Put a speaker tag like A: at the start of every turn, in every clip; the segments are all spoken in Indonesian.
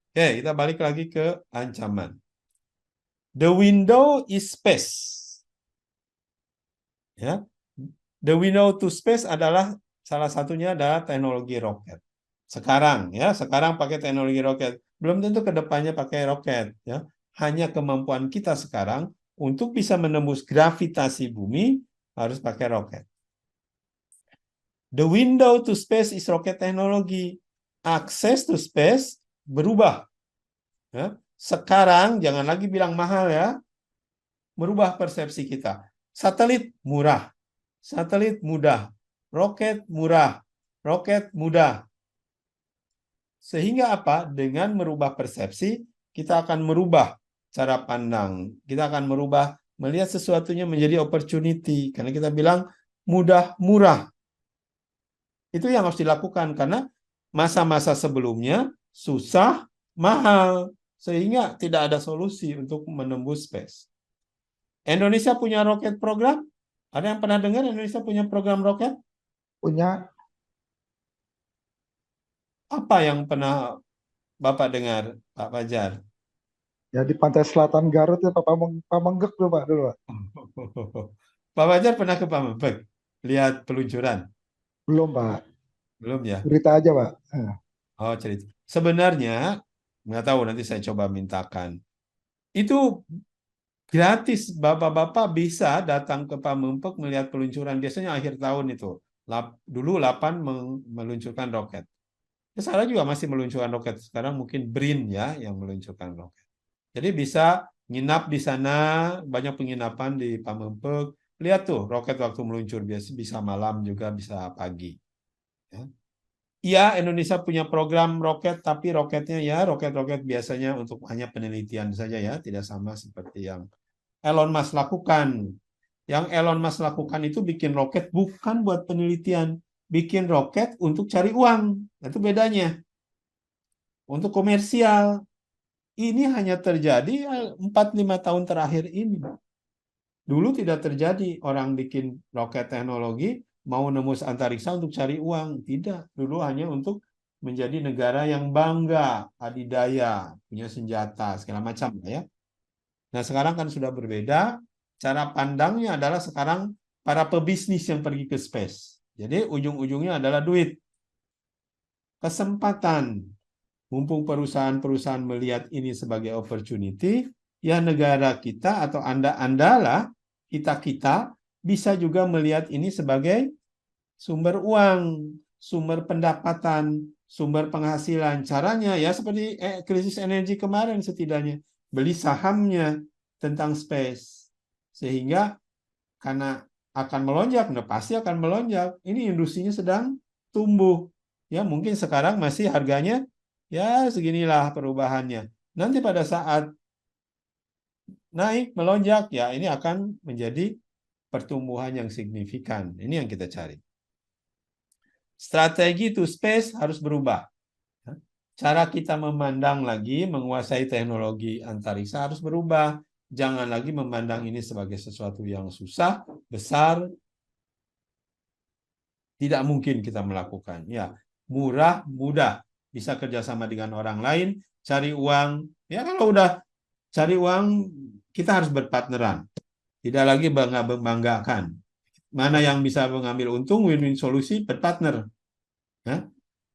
A: Oke, kita balik lagi ke ancaman. The window is space. Ya, the window to space adalah salah satunya adalah teknologi roket. Sekarang ya, sekarang pakai teknologi roket. Belum tentu ke depannya pakai roket ya. Hanya kemampuan kita sekarang untuk bisa menembus gravitasi bumi harus pakai roket. The window to space is rocket technology. Access to space berubah. Ya. Sekarang jangan lagi bilang mahal ya, merubah persepsi kita. Satelit murah, satelit mudah, roket murah, roket mudah. Sehingga apa? Dengan merubah persepsi, kita akan merubah cara pandang. Kita akan merubah, melihat sesuatunya menjadi opportunity. Karena kita bilang mudah, murah. Itu yang harus dilakukan. Karena masa-masa sebelumnya susah, mahal. Sehingga tidak ada solusi untuk menembus space. Indonesia punya roket program? Ada yang pernah dengar Indonesia punya program roket?
B: Punya.
A: Apa yang pernah Bapak dengar, Pak Fajar?
B: Ya di pantai selatan Garut ya Pak Pamenggek tuh Pak dulu Pak.
A: Pak Fajar pernah ke Pamembek? Lihat peluncuran?
B: Belum Pak.
A: Belum ya?
B: Berita aja Pak.
A: Oh, cerita. Sebenarnya, nggak tahu, nanti saya coba mintakan. Itu gratis, Bapak-Bapak bisa datang ke Pamembek melihat peluncuran. Biasanya akhir tahun itu. Dulu 8 meluncurkan roket. Ya, sekarang juga masih meluncurkan roket. Sekarang mungkin BRIN ya yang meluncurkan roket. Jadi bisa nginap di sana, banyak penginapan di Pamempek. Lihat tuh roket waktu meluncur, biasa bisa malam juga bisa pagi. Ya. Iya, Indonesia punya program roket, tapi roketnya ya roket-roket biasanya untuk hanya penelitian saja ya, tidak sama seperti yang Elon Musk lakukan. Yang Elon Musk lakukan itu bikin roket bukan buat penelitian, bikin roket untuk cari uang. Itu bedanya. Untuk komersial. Ini hanya terjadi 4-5 tahun terakhir ini. Dulu tidak terjadi orang bikin roket teknologi mau nembus antariksa untuk cari uang. Tidak. Dulu hanya untuk menjadi negara yang bangga, adidaya, punya senjata, segala macam ya. Nah sekarang kan sudah berbeda. Cara pandangnya adalah sekarang para pebisnis yang pergi ke space. Jadi ujung-ujungnya adalah duit. Kesempatan. Mumpung perusahaan-perusahaan melihat ini sebagai opportunity, ya negara kita atau Anda lah, kita bisa juga melihat ini sebagai sumber uang, sumber pendapatan, sumber penghasilan. Caranya ya seperti krisis energi kemarin setidaknya. Beli sahamnya tentang space. Sehingga karena akan melonjak, nah pasti akan melonjak. Ini industrinya sedang tumbuh. Ya mungkin sekarang masih harganya ya seginilah perubahannya. Nanti pada saat naik melonjak ya ini akan menjadi pertumbuhan yang signifikan. Ini yang kita cari. Strategi to space harus berubah. Cara kita memandang lagi, menguasai teknologi antariksa harus berubah. Jangan lagi memandang ini sebagai sesuatu yang susah, besar, tidak mungkin kita melakukan. Ya, murah, mudah. Bisa kerjasama dengan orang lain, cari uang. Ya kalau udah cari uang, kita harus berpartneran. Tidak lagi bangga-banggakan. Mana yang bisa mengambil untung, win-win solusi, berpartner. Ya.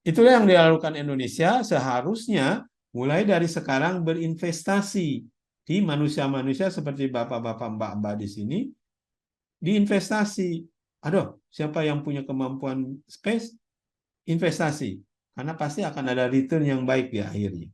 A: Itulah yang dilakukan Indonesia seharusnya mulai dari sekarang berinvestasi di manusia-manusia seperti bapak-bapak, mbak-mbak di sini, diinvestasi. Aduh, siapa yang punya kemampuan space? Investasi. Karena pasti akan ada return yang baik di akhirnya.